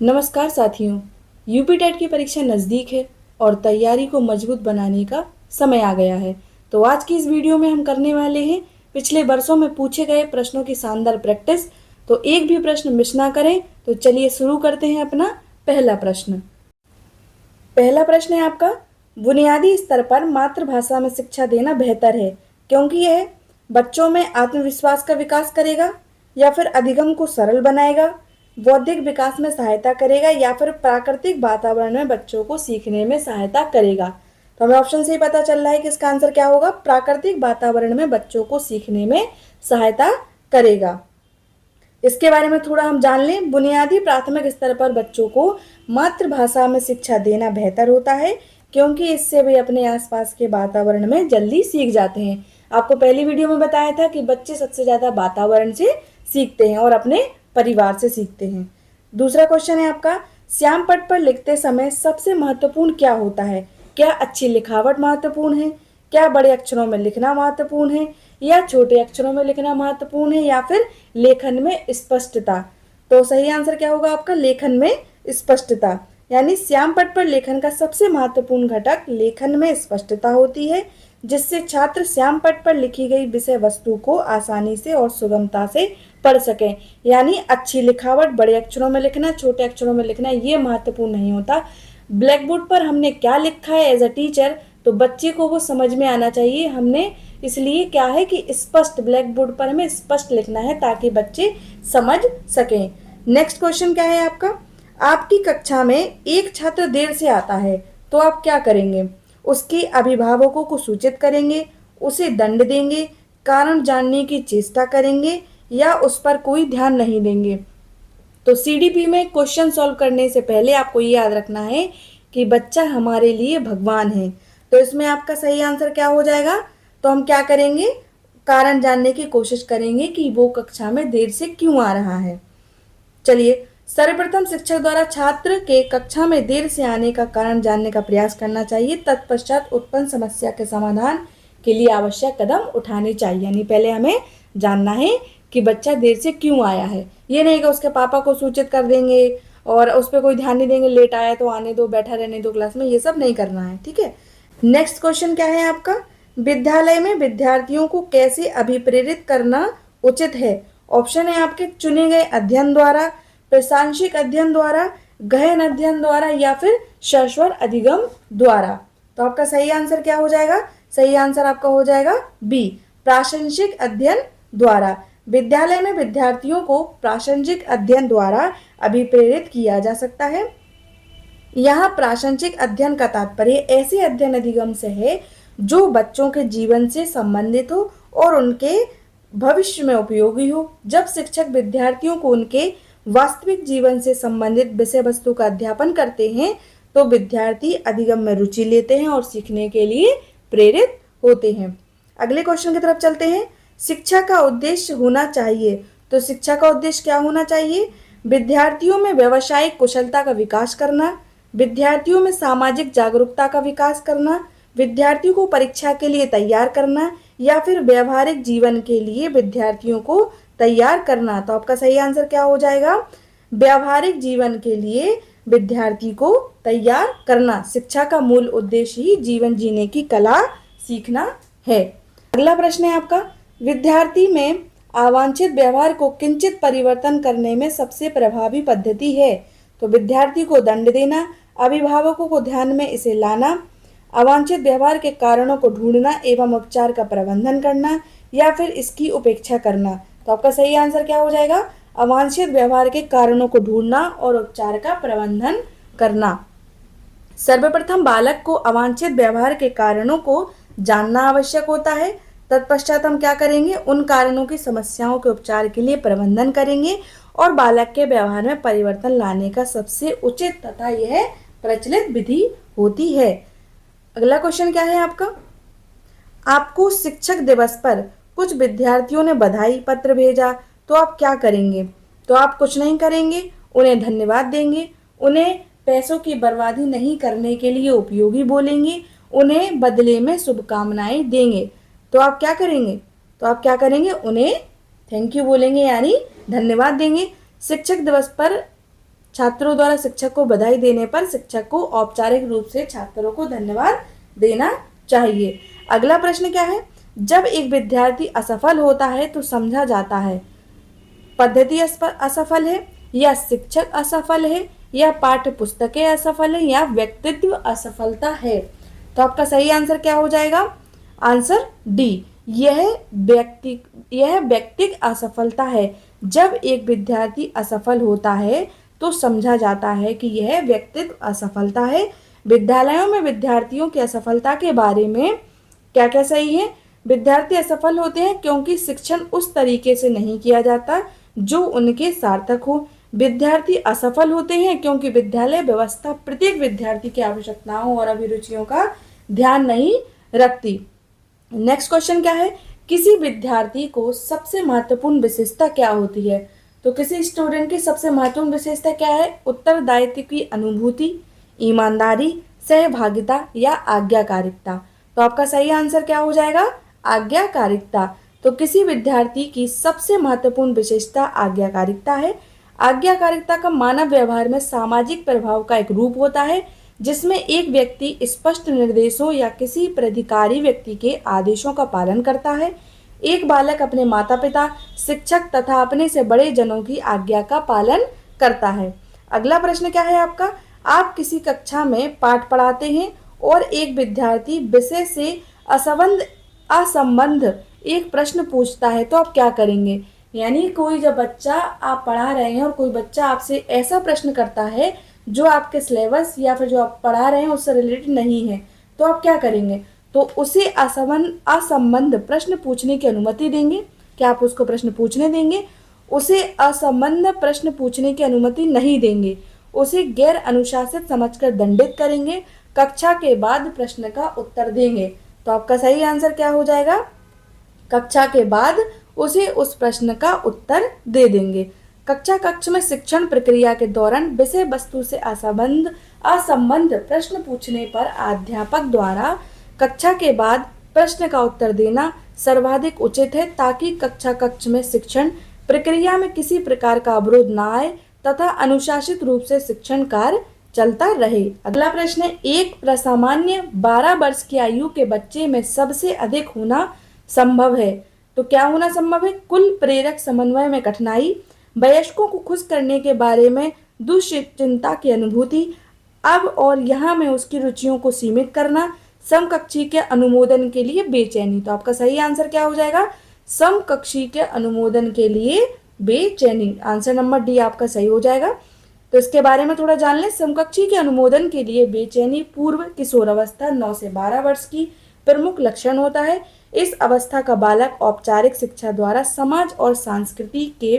नमस्कार साथियों। UP TET की परीक्षा नज़दीक है और तैयारी को मजबूत बनाने का समय आ गया है। तो आज की इस वीडियो में हम करने वाले हैं पिछले वर्षों में पूछे गए प्रश्नों की शानदार प्रैक्टिस। तो एक भी प्रश्न मिस ना करें। तो चलिए शुरू करते हैं अपना पहला प्रश्न। पहला प्रश्न है आपका, बुनियादी स्तर पर मातृभाषा में शिक्षा देना बेहतर है क्योंकि यह बच्चों में आत्मविश्वास का विकास करेगा, या फिर अधिगम को सरल बनाएगा, बौद्धिक विकास में सहायता करेगा, या फिर प्राकृतिक वातावरण में बच्चों को सीखने में सहायता करेगा। तो हमें ऑप्शन से ही पता चल रहा है कि इसका आंसर क्या होगा, प्राकृतिक वातावरण में बच्चों को सीखने में सहायता करेगा। इसके बारे में थोड़ा हम जान लें। बुनियादी प्राथमिक स्तर पर बच्चों को मातृभाषा में शिक्षा देना बेहतर होता है क्योंकि इससे वे अपने आसपास के वातावरण में जल्दी सीख जाते हैं। आपको पहली वीडियो में बताया था कि बच्चे सबसे ज़्यादा वातावरण से सीखते हैं और अपने परिवार से सीखते हैं। दूसरा क्वेश्चन है आपका, श्याम पट्ट पर लिखते समय सबसे महत्वपूर्ण क्या होता है? क्या अच्छी लिखावट महत्वपूर्ण है, क्या बड़े अक्षरों में लिखना महत्वपूर्ण है, या छोटे अक्षरों में लिखना महत्वपूर्ण है, या फिर लेखन में स्पष्टता? तो सही आंसर क्या होगा आपका, लेखन में स्पष्टता। यानी श्याम पट्ट पर लेखन का सबसे महत्वपूर्ण घटक लेखन में स्पष्टता होती है, जिससे छात्र श्याम पट्ट पर लिखी गई विषय वस्तु को आसानी से और सुगमता से पढ़ सकें। यानी अच्छी लिखावट, बड़े अक्षरों में लिखना, छोटे अक्षरों में लिखना, ये महत्वपूर्ण नहीं होता। ब्लैक बोर्ड पर हमने क्या लिखा है एज अ टीचर, तो बच्चे को वो समझ में आना चाहिए। हमने इसलिए क्या है कि स्पष्ट, ब्लैक बोर्ड पर हमें स्पष्ट लिखना है ताकि बच्चे समझ सकें। नेक्स्ट क्वेश्चन क्या है आपका, आपकी कक्षा में एक छात्र देर से आता है तो आप क्या करेंगे? उसके अभिभावकों को सूचित करेंगे, उसे दंड देंगे, कारण जानने की चेष्टा करेंगे, या उस पर कोई ध्यान नहीं देंगे? तो सीडीपी में क्वेश्चन सॉल्व करने से पहले आपको ये याद रखना है कि बच्चा हमारे लिए भगवान है। तो इसमें आपका सही आंसर क्या हो जाएगा? तो हम क्या करेंगे, कारण जानने की कोशिश करेंगे कि वो कक्षा में देर से क्यों आ रहा है। चलिए, सर्वप्रथम शिक्षक द्वारा छात्र के कक्षा में देर से आने का कारण जानने का प्रयास करना चाहिए। तत्पश्चात उत्पन्न समस्या के समाधान के लिए आवश्यक कदम उठाने चाहिए। यानी पहले हमें जानना है कि बच्चा देर से क्यों आया है। ये नहीं कि उसके पापा को सूचित कर देंगे और उस पर कोई ध्यान नहीं देंगे, लेट आया तो आने दो, बैठा रहने दो क्लास में, ये सब नहीं करना है। ठीक है। नेक्स्ट क्वेश्चन क्या है आपका, विद्यालय में विद्यार्थियों को कैसे अभिप्रेरित करना उचित है? ऑप्शन है आपके, चुने गए अध्ययन द्वारा, प्रासंगिक अध्ययन द्वारा, गहन अध्ययन द्वारा, या फिर सश्वर अधिगम द्वारा। तो आपका सही आंसर क्या हो जाएगा? सही आंसर आपका हो जाएगा बी, प्रासंगिक अध्ययन द्वारा। विद्यालय में विद्यार्थियों को प्रासंगिक अध्ययन द्वारा अभिप्रेरित किया जा सकता है। यहाँ प्रासंगिक अध्ययन का तात्पर्य ऐसे अध्ययन अधिगम से है जो बच्चों के जीवन से संबंधित हो और उनके भविष्य में उपयोगी हो। जब शिक्षक विद्यार्थियों को उनके वास्तविक जीवन से संबंधित विषय वस्तु का अध्यापन करते हैं तो विद्यार्थी अधिगम में रुचि लेते हैं और सीखने के लिए प्रेरित होते हैं। अगले क्वेश्चन की तरफ चलते हैं, शिक्षा का उद्देश्य होना चाहिए। तो शिक्षा का उद्देश्य क्या होना चाहिए? विद्यार्थियों में व्यावसायिक कुशलता का विकास करना, विद्यार्थियों में सामाजिक जागरूकता का विकास करना, विद्यार्थियों को परीक्षा के लिए तैयार करना, या फिर व्यवहारिक जीवन के लिए विद्यार्थियों को तैयार करना। तो आपका सही आंसर क्या हो जाएगा? व्यवहारिक जीवन के लिए विद्यार्थी को तैयार करना। शिक्षा का मूल उद्देश्य ही जीवन जीने की कला सीखना है। अगला प्रश्न है आपका, विद्यार्थी में अवांछित व्यवहार को किंचित परिवर्तन करने में सबसे प्रभावी पद्धति है। तो विद्यार्थी को दंड देना, अभिभावकों को ध्यान में इसे लाना, अवांछित व्यवहार के कारणों को ढूंढना एवं उपचार का प्रबंधन करना, या फिर इसकी उपेक्षा करना। तो आपका सही आंसर क्या हो जाएगा? अवांछित व्यवहार के कारणों को ढूंढना और उपचार का प्रबंधन करना। सर्वप्रथम बालक को अवांछित व्यवहार के कारणों को जानना आवश्यक होता है। तत्पश्चात हम क्या करेंगे, उन कारणों की समस्याओं के उपचार के लिए प्रबंधन करेंगे और बालक के व्यवहार में परिवर्तन लाने का सबसे उचित तथा यह प्रचलित विधि होती है। अगला क्वेश्चन क्या है आपका, आपको शिक्षक दिवस पर कुछ विद्यार्थियों ने बधाई पत्र भेजा तो आप क्या करेंगे? तो आप कुछ नहीं करेंगे, उन्हें धन्यवाद देंगे, उन्हें पैसों की बर्बादी नहीं करने के लिए उपयोगी बोलेंगे, उन्हें बदले में शुभकामनाएं देंगे। तो आप क्या करेंगे? तो आप क्या करेंगे, उन्हें थैंक यू बोलेंगे यानी धन्यवाद देंगे। शिक्षक दिवस पर छात्रों द्वारा शिक्षक को बधाई देने पर शिक्षक को औपचारिक रूप से छात्रों को धन्यवाद देना चाहिए। अगला प्रश्न क्या है? जब एक विद्यार्थी असफल होता है तो समझा जाता है पद्धति असफल है, या शिक्षक असफल है, या पाठ्य पुस्तकें असफल है, या व्यक्तित्व असफलता है। तो आपका सही आंसर क्या हो जाएगा? आंसर डी, यह व्यक्तिगत असफलता है। जब एक विद्यार्थी असफल होता है तो समझा जाता है कि यह व्यक्तिगत असफलता है। विद्यालयों में विद्यार्थियों की असफलता के बारे में क्या क्या सही है? विद्यार्थी असफल होते हैं क्योंकि शिक्षण उस तरीके से नहीं किया जाता जो उनके सार्थक हो। विद्यार्थी असफल होते हैं क्योंकि विद्यालय व्यवस्था प्रत्येक विद्यार्थी की आवश्यकताओं और अभिरुचियों का ध्यान नहीं रखती। नेक्स्ट क्वेश्चन क्या है? किसी विद्यार्थी को सबसे महत्वपूर्ण विशेषता क्या होती है? तो किसी स्टूडेंट की सबसे महत्वपूर्ण विशेषता क्या है? उत्तरदायित्व की अनुभूति, ईमानदारी, सहभागिता या आज्ञाकारिता। तो आपका सही आंसर क्या हो जाएगा? आज्ञाकारिता। तो किसी विद्यार्थी की सबसे महत्वपूर्ण विशेषता आज्ञाकारिता है। आज्ञाकारिता का मानव व्यवहार में सामाजिक प्रभाव का एक रूप होता है जिसमें एक व्यक्ति स्पष्ट निर्देशों या किसी प्राधिकारी व्यक्ति के आदेशों का पालन करता है। एक बालक अपने माता पिता, शिक्षक तथा अपने से बड़े जनों की आज्ञा का पालन करता है। अगला प्रश्न क्या है आपका? आप किसी कक्षा में पाठ पढ़ाते हैं और एक विद्यार्थी विषय से असंबद्ध एक प्रश्न पूछता है तो आप क्या करेंगे? यानी कोई जब बच्चा आप पढ़ा रहे हैं और कोई बच्चा आपसे ऐसा प्रश्न करता है जो आपके सिलेबस या फिर जो आप पढ़ा रहे हैं उससे रिलेटेड नहीं है, तो आप क्या करेंगे? तो उसे असंबद्ध प्रश्न पूछने की अनुमति देंगे। क्या आप उसको प्रश्न पूछने देंगे? उसे असंबद्ध प्रश्न पूछने की अनुमति नहीं देंगे। उसे गैर अनुशासित समझकर दंडित करेंगे। कक्षा के बाद प्रश्न का उत्तर देंगे। तो आपका सही आंसर क्या हो जाएगा? कक्षा के बाद उसे उस प्रश्न का उत्तर दे देंगे। कक्ष में शिक्षण प्रक्रिया के दौरान विषय वस्तु से असंबद्ध प्रश्न पूछने पर अध्यापक द्वारा कक्षा के बाद प्रश्न का उत्तर देना सर्वाधिक उचित है ताकि कक्ष में शिक्षण प्रक्रिया में किसी प्रकार का अवरोध न आए तथा अनुशासित रूप से शिक्षण कार्य चलता रहे। अगला प्रश्न है, एक सामान्य 12 वर्ष की आयु के बच्चे में सबसे अधिक होना संभव है। तो क्या होना संभव है? कुल प्रेरक समन्वय में कठिनाई, वयस्कों को खुश करने के बारे में दुश्चिंता की अनुभूति, अब और यहाँ में उसकी रुचियों को सीमित करना, समकक्षी के अनुमोदन के लिए बेचैनी। तो आपका सही आंसर क्या हो जाएगा? समकक्षी के अनुमोदन के लिए बेचैनी। आंसर नंबर डी आपका सही हो जाएगा। तो इसके बारे में थोड़ा जान लें। समकक्षी के अनुमोदन के लिए बेचैनी पूर्व किशोरावस्था 9 से 12 वर्ष की प्रमुख लक्षण होता है। इस अवस्था का बालक औपचारिक शिक्षा द्वारा समाज और संस्कृति के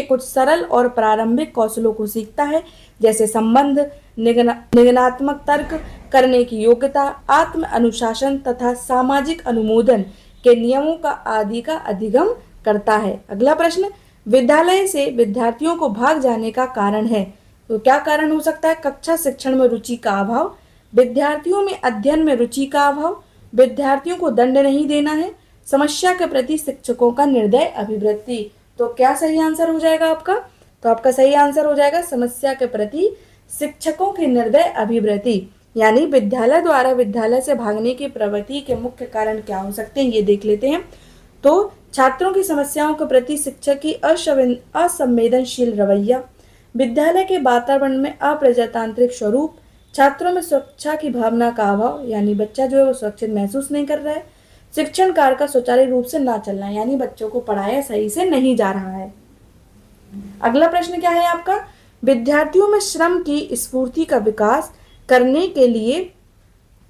कुछ सरल और प्रारंभिक कौशलों को सीखता है, जैसे संबंध, निगमनात्मक तर्क करने की योग्यता, आत्म अनुशासन तथा सामाजिक अनुमोदन के नियमों का आदि का अधिगम करता है। अगला प्रश्न, विद्यालय से विद्यार्थियों को भाग जाने का कारण है। तो क्या कारण हो सकता है? कक्षा शिक्षण में रुचि का अभाव, विद्यार्थियों में अध्ययन में रुचि का अभाव, विद्यार्थियों को दंड नहीं देना है, समस्या के प्रति शिक्षकों का निर्दय अभिवृत्ति। तो क्या सही आंसर हो जाएगा आपका? तो आपका सही आंसर हो जाएगा समस्या के प्रति शिक्षकों की निर्दय अभिवृत्ति। यानी विद्यालय द्वारा विद्यालय से भागने की प्रवृत्ति के मुख्य कारण क्या हो सकते हैं, ये देख लेते हैं। तो छात्रों की समस्याओं के प्रति शिक्षक की असंवेदनशील रवैया, विद्यालय के वातावरण में अप्रजातांत्रिक स्वरूप, छात्रों में सुरक्षा की भावना का अभाव, यानी बच्चा जो है वो सुरक्षित महसूस नहीं कर रहा है, शिक्षण कार्य का सुचारू रूप से ना चलना, यानी बच्चों को पढ़ाया सही से नहीं जा रहा है। अगला प्रश्न क्या है आपका? विद्यार्थियों में श्रम की स्फूर्ति का विकास करने के लिए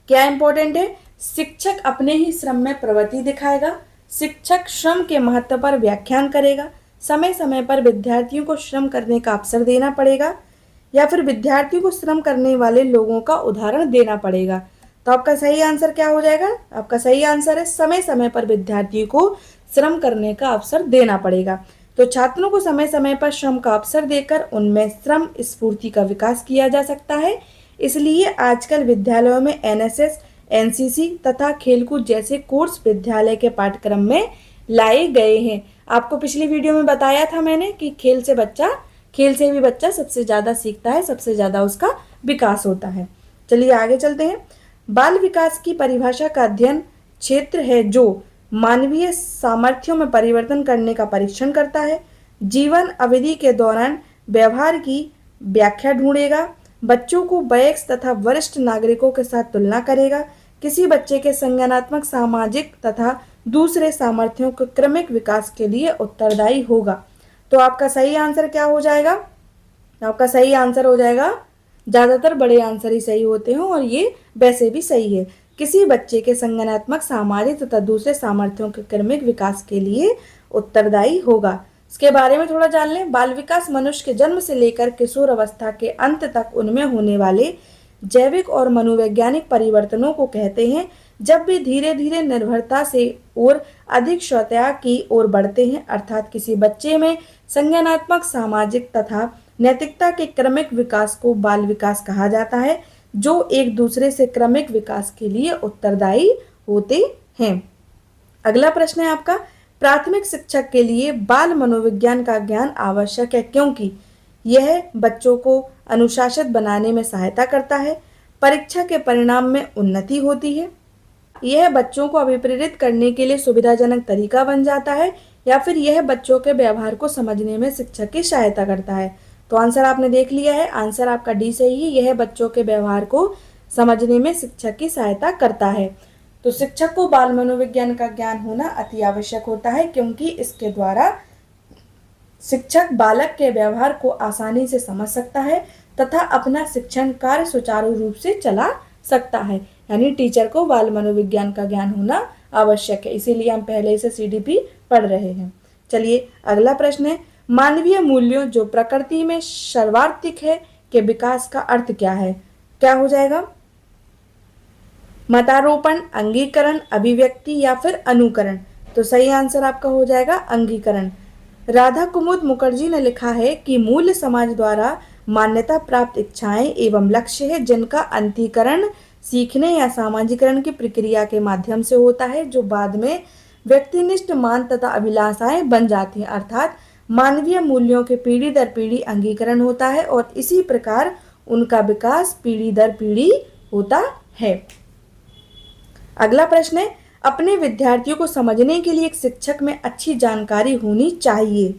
क्या इंपॉर्टेंट है? शिक्षक अपने ही श्रम में प्रवृत्ति दिखाएगा, शिक्षक श्रम के महत्व पर व्याख्यान करेगा, समय समय पर विद्यार्थियों को श्रम करने का अवसर देना पड़ेगा, या फिर विद्यार्थियों को श्रम करने वाले लोगों का उदाहरण देना पड़ेगा। तो आपका सही आंसर क्या हो जाएगा? आपका सही आंसर है समय समय पर विद्यार्थियों को श्रम करने का अवसर देना पड़ेगा। तो छात्रों को समय समय पर श्रम का अवसर देकर उनमें श्रम स्फूर्ति का विकास किया जा सकता है। इसलिए आजकल विद्यालयों में एनएसएस, एनसीसी तथा खेलकूद जैसे कोर्स विद्यालय के पाठ्यक्रम में लाए गए हैं। आपको पिछली वीडियो में बताया था मैंने कि खेल से बच्चा खेल से भी बच्चा सबसे ज़्यादा सीखता है, सबसे ज़्यादा उसका विकास होता है। चलिए आगे चलते हैं। बाल विकास की परिभाषा का अध्ययन क्षेत्र है जो मानवीय सामर्थ्यों में परिवर्तन करने का परीक्षण करता है, जीवन अवधि के दौरान व्यवहार की व्याख्या ढूंढेगा, बच्चों को वयस्क तथा वरिष्ठ नागरिकों के साथ तुलना करेगा, किसी बच्चे के संज्ञानात्मक, सामाजिक तथा दूसरे सामर्थ्यों के क्रमिक विकास के लिए उत्तरदायी होगा। तो आपका सही आंसर क्या हो जाएगा? आपका सही आंसर हो जाएगा, ज़्यादातर बड़े आंसर ही सही होते हैं और ये वैसे भी सही है, किसी बच्चे के संज्ञानात्मक, सामाजिक तथा दूसरे सामर्थ्यों के क्रमिक विकास के लिए उत्तरदायी होगा। इसके बारे में थोड़ा जान लें। बाल विकास मनुष्य के जन्म से लेकर किशोर अवस्था के अंत तक उनमें होने वाले जैविक और मनोवैज्ञानिक परिवर्तनों को कहते हैं। जब भी धीरे धीरे निर्भरता से और अधिक स्वतः की ओर बढ़ते हैं, अर्थात किसी बच्चे में संज्ञानात्मक, सामाजिक तथा नैतिकता के क्रमिक विकास को बाल विकास कहा जाता है, जो एक दूसरे से क्रमिक विकास के लिए उत्तरदायी होते हैं। अगला प्रश्न है आपका, प्राथमिक शिक्षक के लिए बाल मनोविज्ञान का ज्ञान आवश्यक है क्योंकि यह बच्चों को अनुशासित बनाने में सहायता करता है, परीक्षा के परिणाम में उन्नति होती है, यह बच्चों को अभिप्रेरित करने के लिए सुविधाजनक तरीका बन जाता है, या फिर यह बच्चों के व्यवहार को समझने में शिक्षक की सहायता करता है। तो आंसर आपने देख लिया है, आंसर आपका डी सही है। यह बच्चों के व्यवहार को समझने में शिक्षक की सहायता करता है। तो शिक्षक को बाल मनोविज्ञान का ज्ञान होना अति आवश्यक होता है क्योंकि इसके द्वारा शिक्षक बालक के व्यवहार को आसानी से समझ सकता है तथा अपना शिक्षण कार्य सुचारू रूप से चला सकता है। यानी टीचर को बाल मनोविज्ञान का ज्ञान होना आवश्यक है, इसीलिए हम पहले से सीडीपी पढ़ रहे हैं। चलिए अगला प्रश्न है, मानवीय मूल्यों जो प्रकृति में सर्वार्थिक है के विकास का अर्थ क्या है? क्या हो जाएगा? मतारोपण, अंगीकरण, अभिव्यक्ति या फिर अनुकरण? तो सही आंसर आपका हो जाएगा अंगीकरण। राधा कुमुद मुखर्जी ने लिखा है कि मूल्य समाज द्वारा मान्यता प्राप्त इच्छाएं एवं लक्ष्य है जिनका अंतीकरण सीखने या सामाजिकरण की प्रक्रिया के माध्यम से होता है, जो बाद में व्यक्तिनिष्ठ मान तथा अभिलाषाएं बन जाती हैं। अर्थात मानवीय मूल्यों के पीढ़ी दर पीढ़ी अंगीकरण होता है और इसी प्रकार उनका विकास पीढ़ी दर पीढ़ी होता है। अगला प्रश्न है, अपने विद्यार्थियों को समझने के लिए एक शिक्षक में अच्छी जानकारी होनी चाहिए।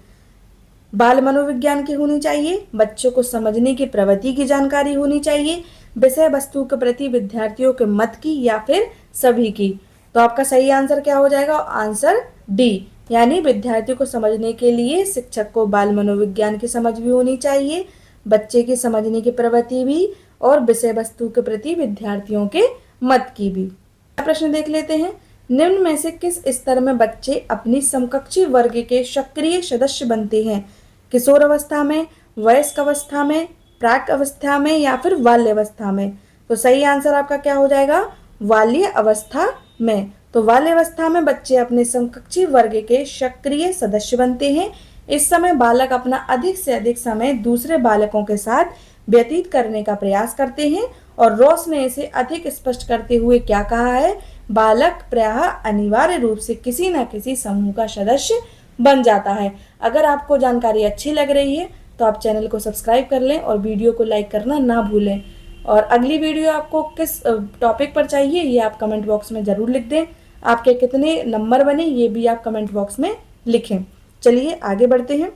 बाल मनोविज्ञान की होनी चाहिए, बच्चों को समझने की प्रवृत्ति की जानकारी होनी चाहिए, विषय वस्तु के प्रति विद्यार्थियों के मत की, या फिर सभी की? तो आपका सही आंसर क्या हो जाएगा? आंसर डी, यानी विद्यार्थियों को समझने के लिए शिक्षक को बाल मनोविज्ञान की समझ भी होनी चाहिए, बच्चे की समझने की प्रवृत्ति भी, और विषय वस्तु के प्रति विद्यार्थियों के मत की भी। प्रश्न देख लेते हैं, निम्न में से किस स्तर में बच्चे अपनी समकक्षी वर्ग के सक्रिय सदस्य बनते हैं? किशोर अवस्था में, वयस्क अवस्था में, प्राक अवस्था में, या फिर बाल्य अवस्था में? तो सही आंसर आपका क्या हो जाएगा? बाल्य अवस्था में। तो बाल्य अवस्था में बच्चे अपने समकक्षी वर्ग के सक्रिय सदस्य बनते हैं। इस समय बालक अपना अधिक से अधिक समय दूसरे बालकों के साथ व्यतीत करने का प्रयास करते हैं, और रॉस ने इसे अधिक स्पष्ट करते हुए क्या कहा है? बालक प्रायः अनिवार्य रूप से किसी न किसी समूह का सदस्य बन जाता है। अगर आपको जानकारी अच्छी लग रही है तो आप चैनल को सब्सक्राइब कर लें और वीडियो को लाइक करना ना भूलें। और अगली वीडियो आपको किस टॉपिक पर चाहिए ये आप कमेंट बॉक्स में ज़रूर लिख दें। आपके कितने नंबर बने ये भी आप कमेंट बॉक्स में लिखें। चलिए आगे बढ़ते हैं।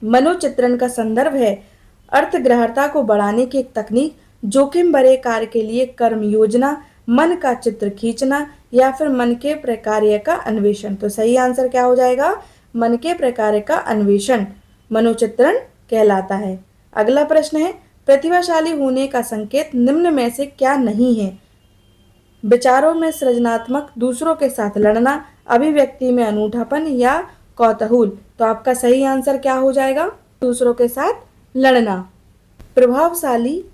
मनोचित्रण का संदर्भ है अर्थग्रहणता को बढ़ाने की एक तकनीक, जोखिम भरे कार्य के लिए कर्म योजना, मन का चित्र खींचना, या फिर मन के प्रकार्य का अन्वेषण? तो सही आंसर क्या हो जाएगा? मन के प्रकार्य का अन्वेषण मनोचित्रण कहलाता है। अगला प्रश्न है, प्रतिभाशाली होने का संकेत निम्न में से क्या नहीं है? विचारों में सृजनात्मक, दूसरों के साथ लड़ना, अभिव्यक्ति में अनूठापन, या कौतूहल? तो आपका सही आंसर क्या हो जाएगा? दूसरों के साथ लड़ना। प्रभावशाली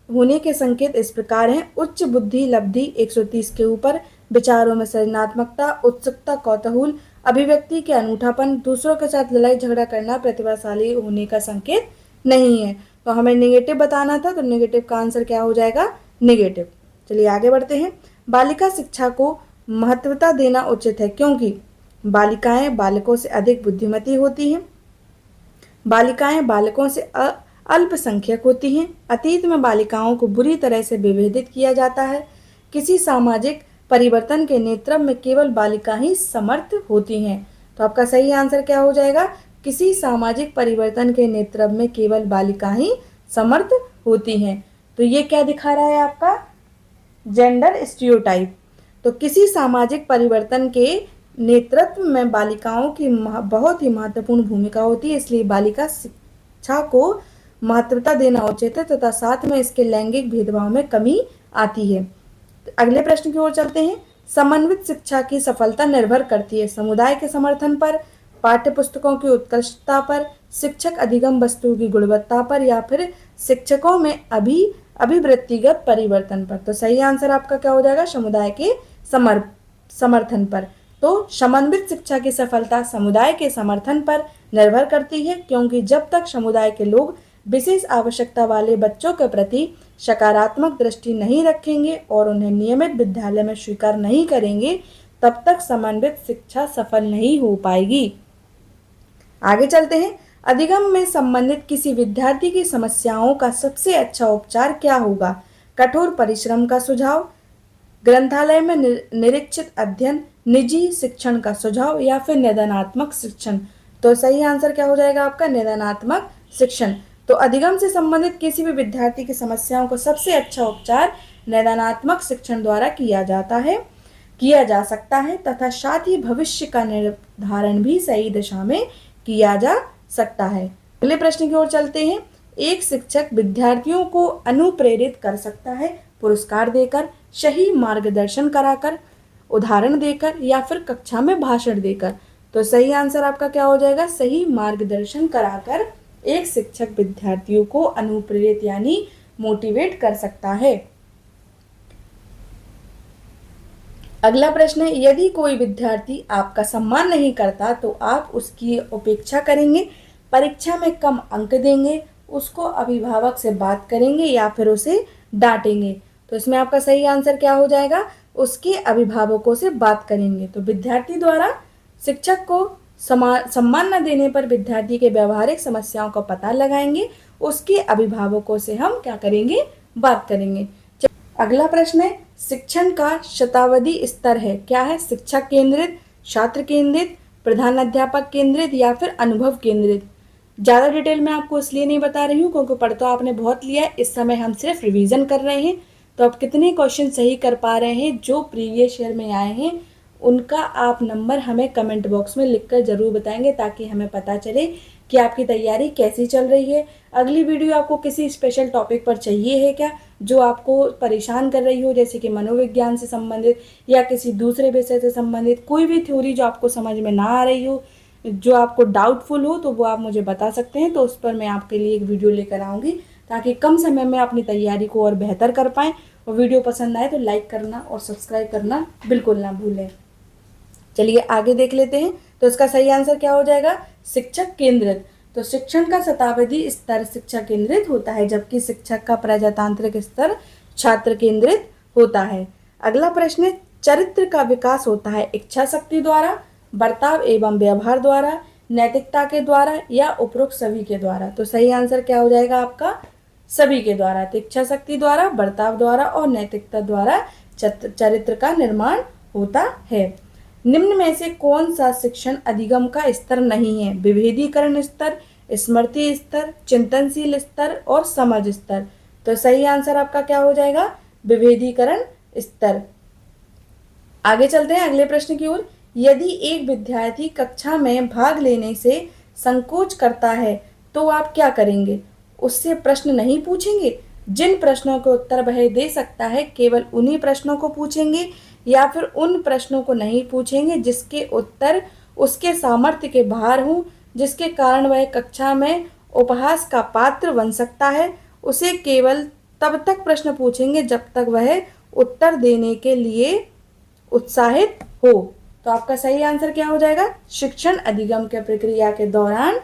होने के संकेत इस प्रकार हैं: उच्च बुद्धि लब्धि 130 के ऊपर, विचारों में सृजनात्मकता, उत्सुकता, कौतूहल, अभिव्यक्ति के अनूठापन, दूसरों के साथ लड़ाई झगड़ा करना प्रतिभाशाली होने का संकेत नहीं है। तो हमें नेगेटिव बताना था, तो नेगेटिव का आंसर क्या हो जाएगा? नेगेटिव। चलिए आगे बढ़ते हैं। बालिका शिक्षा को महत्वता देना उचित है क्योंकि बालिकाएं बालकों से अधिक बुद्धिमती होती हैं, बालिकाएं बालकों से अल्पसंख्यक होती हैं। अतीत में बालिकाओं को बुरी तरह से विभेदित किया जाता है। किसी सामाजिक परिवर्तन के नेतृत्व में केवल बालिका ही समर्थ होती हैं। तो आपका सही आंसर क्या हो जाएगा? किसी सामाजिक परिवर्तन के नेतृत्व में केवल बालिका ही समर्थ होती हैं। तो ये क्या दिखा रहा है आपका? Gender stereotype. तो किसी सामाजिक परिवर्तन के नेतृत्व में बालिकाओं की बहुत ही महत्वपूर्ण भूमिका होती है, इसलिए बालिका शिक्षा को महत्वता देना उचित है तथा साथ में इसके लैंगिक भेदभाव में कमी आती है। अगले प्रश्न की ओर चलते हैं। समन्वित शिक्षा की सफलता निर्भर करती है समुदाय के समर्थन पर, पाठ्य पुस्तकों की उत्कृष्टता पर, शिक्षक अधिगम वस्तुओं की गुणवत्ता पर, या फिर शिक्षकों में अभिवृत्तिगत परिवर्तन पर। तो सही आंसर आपका क्या हो जाएगा? समुदाय के समर्थन पर। तो समन्वित शिक्षा की सफलता समुदाय के समर्थन पर निर्भर करती है, क्योंकि जब तक समुदाय के लोग विशेष आवश्यकता वाले बच्चों के प्रति सकारात्मक दृष्टि नहीं रखेंगे और उन्हें नियमित विद्यालय में स्वीकार नहीं करेंगे, तब तक समन्वित शिक्षा सफल नहीं हो पाएगी। आगे चलते हैं। अधिगम में संबंधित किसी विद्यार्थी की समस्याओं का सबसे अच्छा उपचार क्या होगा? कठोर परिश्रम का सुझाव, ग्रंथालय में निरीक्षित अध्ययन, निजी शिक्षण का सुझाव, या फिर निदानात्मक शिक्षण। तो सही आंसर क्या हो जाएगा आपका? निदानात्मक शिक्षण। तो अधिगम से संबंधित किसी भी विद्यार्थी की समस्याओं को सबसे अच्छा उपचार निदानात्मक शिक्षण द्वारा किया जा सकता है तथा साथ ही भविष्य का निर्धारण भी सही दिशा में किया जा सकता है। अगले प्रश्न की ओर चलते हैं। एक शिक्षक विद्यार्थियों को अनुप्रेरित कर सकता है पुरस्कार देकर, सही मार्गदर्शन कराकर, उदाहरण देकर, या फिर कक्षा में भाषण देकर। तो सही आंसर आपका क्या हो जाएगा? सही मार्गदर्शन कराकर एक शिक्षक विद्यार्थियों को अनुप्रेरित यानी मोटिवेट कर सकता है। अगला प्रश्न है, यदि कोई विद्यार्थी आपका सम्मान नहीं करता तो आप उसकी उपेक्षा करेंगे, परीक्षा में कम अंक देंगे, उसको अभिभावक से बात करेंगे, या फिर उसे डांटेंगे? तो इसमें आपका सही आंसर क्या हो जाएगा? उसके अभिभावकों से बात करेंगे। तो विद्यार्थी द्वारा शिक्षक को सम्मान न देने पर विद्यार्थी के व्यवहारिक समस्याओं का पता लगाएंगे, उसके अभिभावकों से हम क्या करेंगे? बात करेंगे। अगला प्रश्न है, शिक्षण का शताब्दी स्तर है क्या है? शिक्षक केंद्रित, छात्र केंद्रित, प्रधानाध्यापक केंद्रित, या फिर अनुभव केंद्रित? ज़्यादा डिटेल में आपको इसलिए नहीं बता रही हूँ क्योंकि पढ़ तो आपने बहुत लिया है, इस समय हम सिर्फ रिवीजन कर रहे हैं। तो आप कितने क्वेश्चन सही कर पा रहे हैं जो प्रीवियस ईयर में आए हैं, उनका आप नंबर हमें कमेंट बॉक्स में लिखकर ज़रूर बताएंगे ताकि हमें पता चले कि आपकी तैयारी कैसी चल रही है। अगली वीडियो आपको किसी स्पेशल टॉपिक पर चाहिए है क्या, जो आपको परेशान कर रही हो, जैसे कि मनोविज्ञान से संबंधित या किसी दूसरे विषय से संबंधित कोई भी थ्योरी जो आपको समझ में ना आ रही हो, जो आपको डाउटफुल हो, तो वो आप मुझे बता सकते हैं। तो उस पर मैं आपके लिए एक वीडियो लेकर आऊँगी ताकि कम समय में अपनी तैयारी को और बेहतर कर पाएँ। और वीडियो पसंद आए तो लाइक करना और सब्सक्राइब करना बिल्कुल ना भूलें। चलिए आगे देख लेते हैं। तो इसका सही आंसर क्या हो जाएगा? शिक्षक केंद्रित। तो शिक्षण का शताब्दी स्तर शिक्षक केंद्रित होता है, जबकि शिक्षक का प्रजातांत्रिक स्तर छात्र केंद्रित होता है। अगला प्रश्न है, चरित्र का विकास होता है इच्छा शक्ति द्वारा, बर्ताव एवं व्यवहार द्वारा, नैतिकता के द्वारा, या उपरोक्त सभी के द्वारा? तो सही आंसर क्या हो जाएगा आपका? सभी के द्वारा। तो इच्छा शक्ति द्वारा, बर्ताव द्वारा और नैतिकता द्वारा चरित्र का निर्माण होता है। निम्न में से कौन सा शिक्षण अधिगम का स्तर नहीं है? विभेदीकरण स्तर, स्मृति स्तर, चिंतनशील स्तर और समझ स्तर। तो सही आंसर आपका क्या हो जाएगा? विभेदीकरण स्तर। आगे चलते हैं अगले प्रश्न की ओर। यदि एक विद्यार्थी कक्षा में भाग लेने से संकोच करता है तो आप क्या करेंगे? उससे प्रश्न नहीं पूछेंगे? जिन प्रश्नों के उत्तर वह दे सकता है केवल उन्हीं प्रश्नों को पूछेंगे, या फिर उन प्रश्नों को नहीं पूछेंगे जिसके उत्तर उसके सामर्थ्य के बाहर हों, जिसके कारण वह कक्षा में उपहास का पात्र बन सकता है? उसे केवल तब तक प्रश्न पूछेंगे जब तक वह उत्तर देने के लिए उत्साहित हो। तो आपका सही आंसर क्या हो जाएगा? शिक्षण अधिगम के प्रक्रिया के दौरान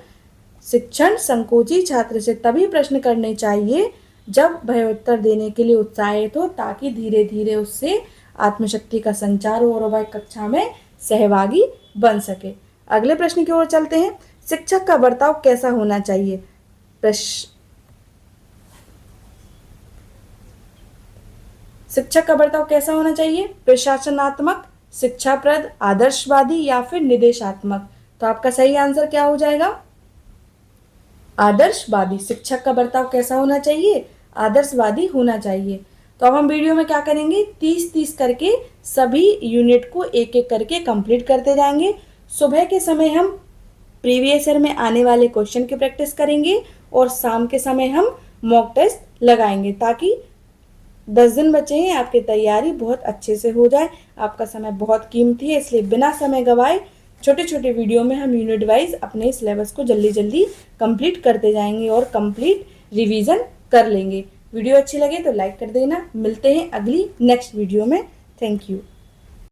शिक्षण संकोची छात्र से तभी प्रश्न करने चाहिए जब वह उत्तर देने के लिए उत्साहित हो, ताकि धीरे धीरे उससे आत्मशक्ति का संचार हो और वह कक्षा में सहभागी बन सके। अगले प्रश्न की ओर चलते हैं। शिक्षक का बर्ताव कैसा होना चाहिए? शिक्षक का बर्ताव कैसा होना चाहिए? प्रशासनात्मक, शिक्षाप्रद, आदर्शवादी या फिर निदेशात्मक? तो आपका सही आंसर क्या हो जाएगा? आदर्शवादी। शिक्षक का बर्ताव कैसा होना चाहिए? आदर्शवादी होना चाहिए। तो अब हम वीडियो में क्या करेंगे, 30-30 करके सभी यूनिट को एक एक करके कंप्लीट करते जाएंगे। सुबह के समय हम प्रीवियस ईयर में आने वाले क्वेश्चन की प्रैक्टिस करेंगे और शाम के समय हम मॉक टेस्ट लगाएंगे, ताकि 10 दिन बचे हैं, आपकी तैयारी बहुत अच्छे से हो जाए। आपका समय बहुत कीमती है, इसलिए बिना समय गवाए छोटे छोटे वीडियो में हम यूनिट वाइज अपने सिलेबस को जल्दी जल्दी कंप्लीट करते जाएंगे और कंप्लीट रिवीजन कर लेंगे। वीडियो अच्छी लगे तो लाइक कर देना। मिलते हैं अगली नेक्स्ट वीडियो में। Thank you.